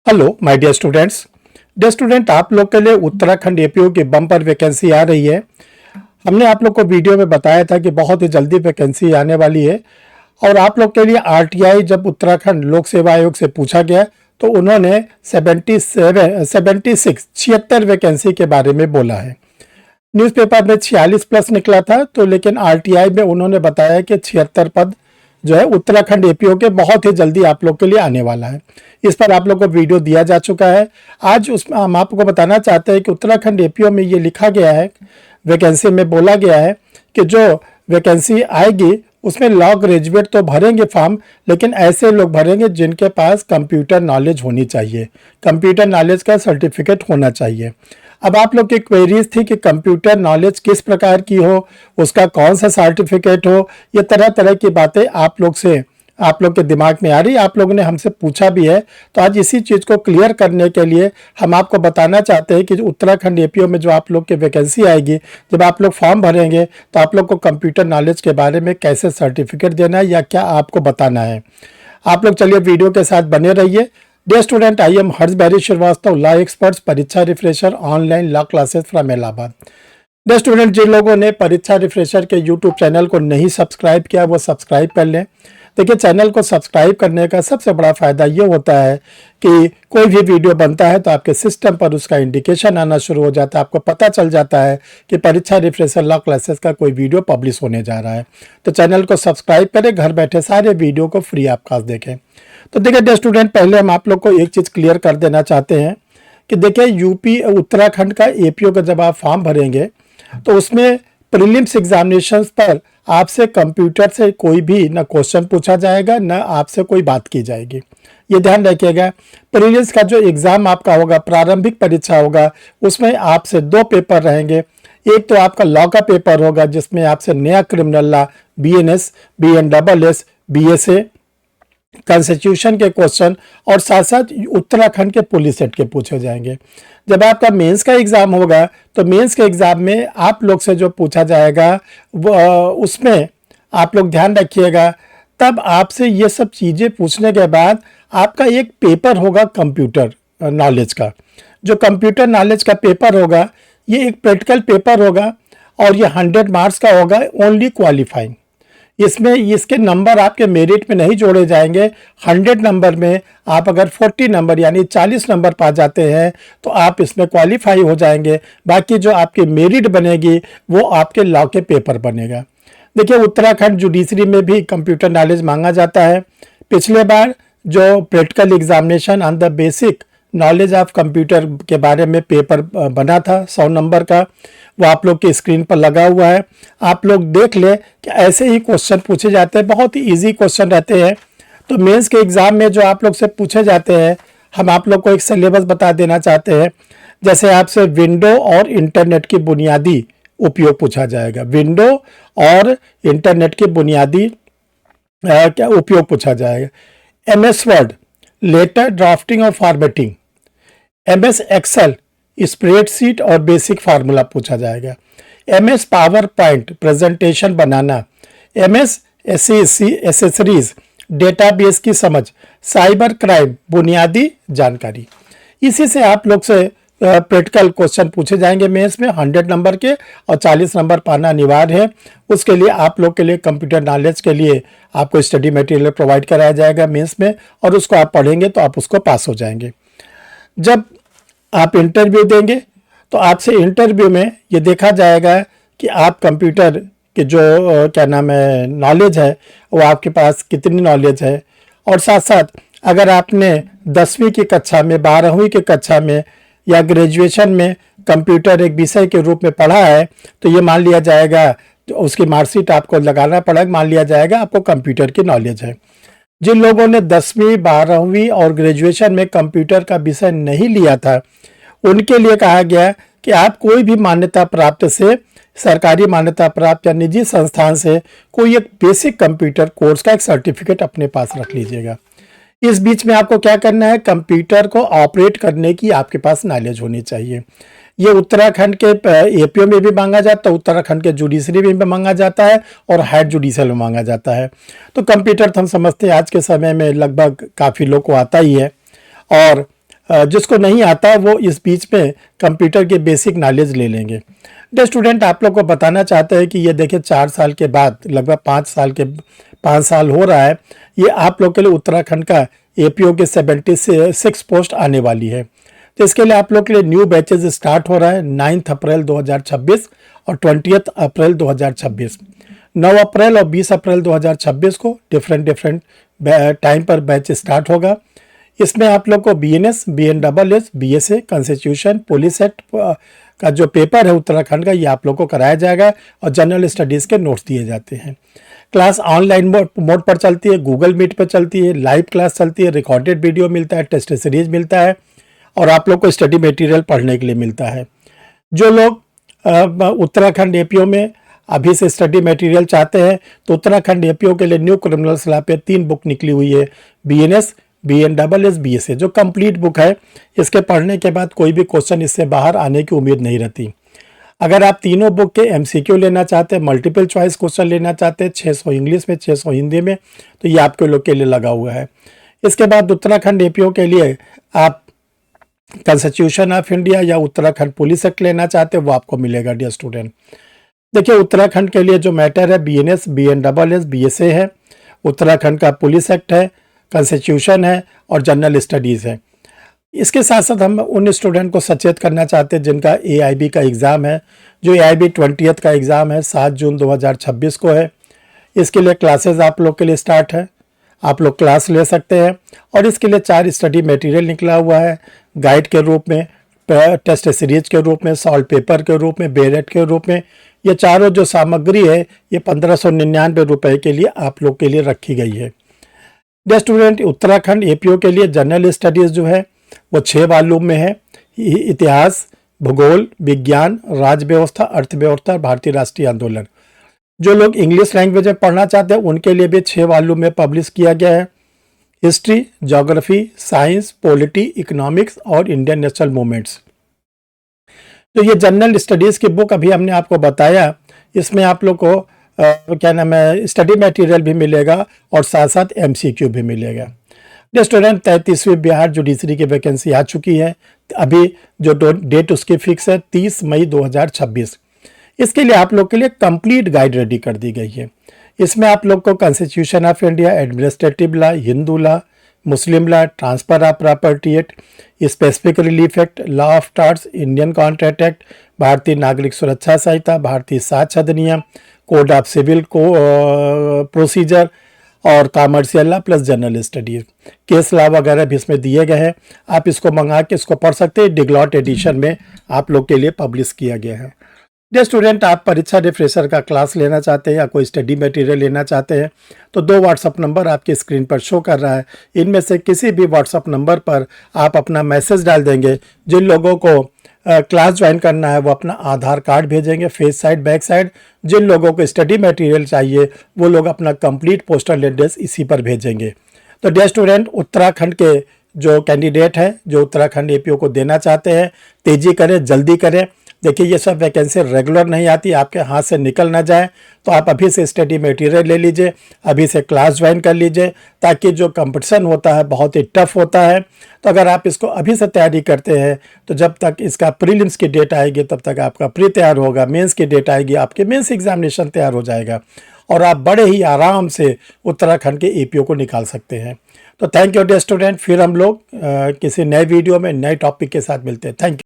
Hello my dear students. Dear student, आप लोग के लिए उत्तराखंड एपीओ की बम्पर वैकेंसी आ रही है। हमने आप लोग को वीडियो में बताया था कि बहुत ही जल्दी वैकेंसी आने वाली है और आप लोग के लिए आरटीआई जब उत्तराखंड लोक सेवा आयोग से पूछा गया तो उन्होंने 76 वैकेंसी के बारे में बोला है। न्यूज़पेपर में 46 प्लस निकला था, तो लेकिन आरटीआई में उन्होंने बताया कि 76 पद जो है उत्तराखंड एपीओ के बहुत ही जल्दी आप लोग के लिए आने वाला है। इस पर आप लोग को वीडियो दिया जा चुका है। आज उसमें हम आपको बताना चाहते हैं कि उत्तराखंड एपीओ में ये लिखा गया है, वैकेंसी में बोला गया है कि जो वैकेंसी आएगी उसमें लॉ ग्रेजुएट तो भरेंगे फॉर्म, लेकिन ऐसे लोग भरेंगे जिनके पास कंप्यूटर नॉलेज होनी चाहिए, कंप्यूटर नॉलेज का सर्टिफिकेट होना चाहिए। अब आप लोग की क्वेरीज थी कि कंप्यूटर नॉलेज किस प्रकार की हो, उसका कौन सा सर्टिफिकेट हो, ये तरह तरह की बातें आप लोग के दिमाग में आ रही, आप लोगों ने हमसे पूछा भी है। तो आज इसी चीज़ को क्लियर करने के लिए हम आपको बताना चाहते हैं कि उत्तराखंड एपीओ में जो आप लोग की वैकेंसी आएगी, जब आप लोग फॉर्म भरेंगे तो आप लोग को कंप्यूटर नॉलेज के बारे में कैसे सर्टिफिकेट देना है या क्या आपको बताना है। आप लोग चलिए वीडियो के साथ बने रहिए। Dear student, I am Harshbairy Srivastava, law experts, Pariksha refresher, online law classes from Allahabad. Dear student, जिन लोगों ने परीक्षा रिफ्रेशर के यूट्यूब चैनल को नहीं सब्सक्राइब किया वो सब्सक्राइब कर लें। देखिए, चैनल को सब्सक्राइब करने का सबसे बड़ा फ़ायदा ये होता है कि कोई भी वीडियो बनता है तो आपके सिस्टम पर उसका इंडिकेशन आना शुरू हो जाता है, आपको पता चल जाता है कि परीक्षा रिफ्रेशर लॉ क्लासेस का कोई वीडियो पब्लिश होने जा रहा है। तो चैनल को सब्सक्राइब करें, घर बैठे सारे वीडियो को फ्री ऑफ कॉस्ट देखें। तो देखिए डियर स्टूडेंट, पहले हम आप लोग को एक चीज़ क्लियर कर देना चाहते हैं कि देखिए यूपी उत्तराखंड का एपीओ का जब आप फॉर्म भरेंगे तो उसमें प्रीलिम्स एग्जामिनेशन पर आपसे कंप्यूटर से कोई भी ना क्वेश्चन पूछा जाएगा ना आपसे कोई बात की जाएगी। ये ध्यान रखिएगा। प्रीलिम्स का जो एग्ज़ाम आपका होगा, प्रारंभिक परीक्षा होगा, उसमें आपसे 2 पेपर रहेंगे। एक तो आपका लॉ का पेपर होगा जिसमें आपसे नया criminal law, BNS, BNSS, BSA, constitution के क्वेश्चन और साथ साथ उत्तराखंड के पुलिस सेट के पूछे जाएंगे। जब आपका मेंस का एग्ज़ाम होगा तो मेंस के एग्ज़ाम में आप लोग से जो पूछा जाएगा वो उसमें आप लोग ध्यान रखिएगा। तब आपसे ये सब चीज़ें पूछने के बाद आपका एक पेपर होगा कंप्यूटर नॉलेज का। जो कंप्यूटर नॉलेज का पेपर होगा ये एक प्रैक्टिकल पेपर होगा और ये 100 मार्क्स का होगा, ओनली क्वालिफाइंग। इसमें इसके नंबर आपके मेरिट में नहीं जोड़े जाएंगे। 100 नंबर में आप अगर 40 नंबर यानी 40 नंबर पा जाते हैं तो आप इसमें क्वालिफाई हो जाएंगे। बाकी जो आपकी मेरिट बनेगी वो आपके लॉ के पेपर बनेगा। देखिए, उत्तराखंड जुडिशरी में भी कंप्यूटर नॉलेज मांगा जाता है। पिछले बार जो practical examination on the basic knowledge of computer के बारे में पेपर बना था 100 नंबर का, वो आप लोग की स्क्रीन पर लगा हुआ है। आप लोग देख ले कि ऐसे ही क्वेश्चन पूछे जाते हैं, बहुत ही इजी क्वेश्चन रहते हैं। तो मेंस के एग्ज़ाम में जो आप लोग से पूछे जाते हैं, हम आप लोग को एक सिलेबस बता देना चाहते हैं। जैसे आपसे विंडो और इंटरनेट की बुनियादी उपयोग पूछा जाएगा। विंडो और इंटरनेट की बुनियादी क्या उपयोग पूछा जाएगा। MS वर्ड, लेटर ड्राफ्टिंग और फॉर्मेटिंग, MS एक्सेल, स्प्रेडशीट और बेसिक फार्मूला पूछा जाएगा। MS पावर पॉइंट, प्रेजेंटेशन बनाना। MS एसेसरीज, डेटाबेस की समझ। साइबर क्राइम, बुनियादी जानकारी। इसी से आप लोग से प्रैक्टिकल क्वेश्चन पूछे जाएंगे मेंस में 100 नंबर के, और 40 नंबर पाना अनिवार्य है। उसके लिए आप लोग के लिए कंप्यूटर नॉलेज के लिए आपको स्टडी मटेरियल प्रोवाइड कराया जाएगा मेंस में, और उसको आप पढ़ेंगे तो आप उसको पास हो जाएंगे। जब आप इंटरव्यू देंगे तो आपसे इंटरव्यू में ये देखा जाएगा कि आप कंप्यूटर के जो क्या नाम है नॉलेज है वो आपके पास कितनी नॉलेज है। और साथ साथ अगर आपने 10वीं की कक्षा में, 12वीं की कक्षा में या ग्रेजुएशन में कंप्यूटर एक विषय के रूप में पढ़ा है तो ये मान लिया जाएगा, तो उसकी मार्कशीट आपको लगाना पड़ेगा, मान लिया जाएगा आपको कंप्यूटर की नॉलेज है। जिन लोगों ने 10वीं, 12वीं और ग्रेजुएशन में कंप्यूटर का विषय नहीं लिया था उनके लिए कहा गया कि आप कोई भी मान्यता प्राप्त से, सरकारी मान्यता प्राप्त या निजी संस्थान से कोई एक बेसिक कंप्यूटर कोर्स का एक सर्टिफिकेट अपने पास रख लीजिएगा। इस बीच में आपको क्या करना है, कंप्यूटर को ऑपरेट करने की आपके पास नॉलेज होनी चाहिए। ये उत्तराखंड के एपीओ में भी मांगा जाता है, उत्तराखंड के जुडिशरी में भी मांगा जाता है और हेड जुडिशल में मांगा जाता है। तो कंप्यूटर तो हम समझते हैं आज के समय में लगभग काफ़ी लोग को आता ही है। और जिसको नहीं आता वो इस बीच में कंप्यूटर के बेसिक नॉलेज ले लेंगे। तो स्टूडेंट आप लोग को बताना चाहते हैं कि ये देखिए 4 साल के बाद लगभग 5 साल हो रहा है, ये आप लोग के लिए उत्तराखंड का एपीओ के 76 पोस्ट आने वाली है। तो इसके लिए आप लोग के लिए न्यू बैचेज स्टार्ट हो रहा है 9 अप्रैल 2026 और 20 अप्रैल 2026। 9 अप्रैल और 20 अप्रैल 2026 को डिफरेंट टाइम पर बैच स्टार्ट होगा। इसमें आप लोग को BNS, BNSS, BSA, constitution, police act का जो पेपर है उत्तराखंड का, ये आप लोग को कराया जाएगा और जनरल स्टडीज़ के नोट्स दिए जाते हैं। क्लास ऑनलाइन मोड पर चलती है, गूगल मीट पर चलती है, लाइव क्लास चलती है, रिकॉर्डेड वीडियो मिलता है, टेस्ट सीरीज मिलता है और आप लोग को स्टडी मटेरियल पढ़ने के लिए मिलता है। जो लोग उत्तराखंड एपीओ में अभी से स्टडी मटेरियल चाहते हैं तो उत्तराखंड एपीओ के लिए न्यू क्रिमिनल्स लॉ पे 3 बुक निकली हुई है, बीएनएस, बीएनडबलएस, बीएसए, जो कंप्लीट बुक है। इसके पढ़ने के बाद कोई भी क्वेश्चन इससे बाहर आने की उम्मीद नहीं रहती। अगर आप तीनों बुक के एमसीक्यू लेना चाहते हैं, मल्टीपल चॉइस क्वेश्चन लेना चाहते हैं, 600 इंग्लिश में, 600 हिंदी में, तो ये आपके लोग के लिए लगा हुआ है। इसके बाद उत्तराखंड एपीओ के लिए आप कॉन्स्टिट्यूशन ऑफ इंडिया या उत्तराखंड पुलिस एक्ट लेना चाहते हैं, वो आपको मिलेगा डियर स्टूडेंट। देखिए उत्तराखंड के लिए जो मैटर है बीएनएस, बीएनडबलएस, बीएसए है, उत्तराखंड का पुलिस एक्ट है, कॉन्स्टिट्यूशन है और जनरल स्टडीज़ है। इसके साथ साथ हम उन स्टूडेंट को सचेत करना चाहते हैं जिनका एआईबी का एग्ज़ाम है, जो एआईबी 20th का एग्ज़ाम है 7 जून 2026 को है। इसके लिए क्लासेस आप लोग के लिए स्टार्ट है, आप लोग क्लास ले सकते हैं और इसके लिए 4 स्टडी मटेरियल निकला हुआ है, गाइड के रूप में, टेस्ट सीरीज के रूप में, सॉल्व पेपर के रूप में, बेरेट के रूप में। ये चारों जो सामग्री है ये 1599 रुपये के लिए आप लोग के लिए रखी गई है। डियर स्टूडेंट, उत्तराखंड एपीओ के लिए जनरल स्टडीज़ जो है वो 6 वॉल्यूम में है। इतिहास, भूगोल, विज्ञान, राज्य व्यवस्था, अर्थव्यवस्था, भारतीय राष्ट्रीय आंदोलन। जो लोग इंग्लिश लैंग्वेज में पढ़ना चाहते हैं उनके लिए भी 6 वॉल्यूम में पब्लिश किया गया है। History, geography, science, polity, economics और इंडियन नेशनल मूवमेंट्स। तो ये जनरल स्टडीज़ की बुक अभी हमने आपको बताया, इसमें आप लोग को क्या नाम है स्टडी मटेरियल भी मिलेगा और साथ साथ एमसीक्यू भी मिलेगा। डियर स्टूडेंट, 33वीं बिहार जुडिशरी की वैकेंसी आ चुकी है। अभी जो डेट उसकी फिक्स है 30 मई 2026। इसके लिए आप लोग के लिए कंप्लीट गाइड रेडी कर दी गई है। इसमें आप लोग को constitution of India, administrative law, Hindu law, Muslim law, transfer of property act, specific relief act, law of tarts, Indian contract act, भारतीय नागरिक सुरक्षा संहिता, भारतीय साक्ष्य अधिनियम, कोड ऑफ सिविल प्रोसीजर और commercial law plus general studies, case law वगैरह भी इसमें दिए गए हैं। आप इसको मंगा के इसको पढ़ सकते हैं। डिग्लॉट एडिशन में आप लोग के लिए पब्लिश किया गया है। डियर स्टूडेंट, आप परीक्षा रिफ्रेशर का क्लास लेना चाहते हैं या कोई स्टडी मटेरियल लेना चाहते हैं तो 2 व्हाट्सअप नंबर आपकी स्क्रीन पर शो कर रहा है। इनमें से किसी भी व्हाट्सअप नंबर पर आप अपना मैसेज डाल देंगे। जिन लोगों को क्लास ज्वाइन करना है वो अपना आधार कार्ड भेजेंगे, फेस साइड, बैक साइड। जिन लोगों को स्टडी मटेरियल चाहिए वो लोग अपना कंप्लीट पोस्टल एड्रेस इसी पर भेजेंगे। तो डियर स्टूडेंट, उत्तराखंड के जो कैंडिडेट हैं जो उत्तराखंड एपीओ को देना चाहते हैं, तेज़ी करें, जल्दी करें। देखिए ये सब वैकेंसी रेगुलर नहीं आती, आपके हाथ से निकल ना जाए, तो आप अभी से स्टडी मटेरियल ले लीजिए, अभी से क्लास ज्वाइन कर लीजिए, ताकि जो कंपटीशन होता है बहुत ही टफ होता है। तो अगर आप इसको अभी से तैयारी करते हैं तो जब तक इसका प्रीलिम्स की डेट आएगी तब तक आपका प्री तैयार होगा, मेंस की डेट आएगी आपके मेंस एग्जामिनेशन तैयार हो जाएगा और आप बड़े ही आराम से उत्तराखंड के एपीओ को निकाल सकते हैं। तो थैंक यू डियर स्टूडेंट, फिर हम लोग किसी नए वीडियो में नए टॉपिक के साथ मिलते हैं। Thank you.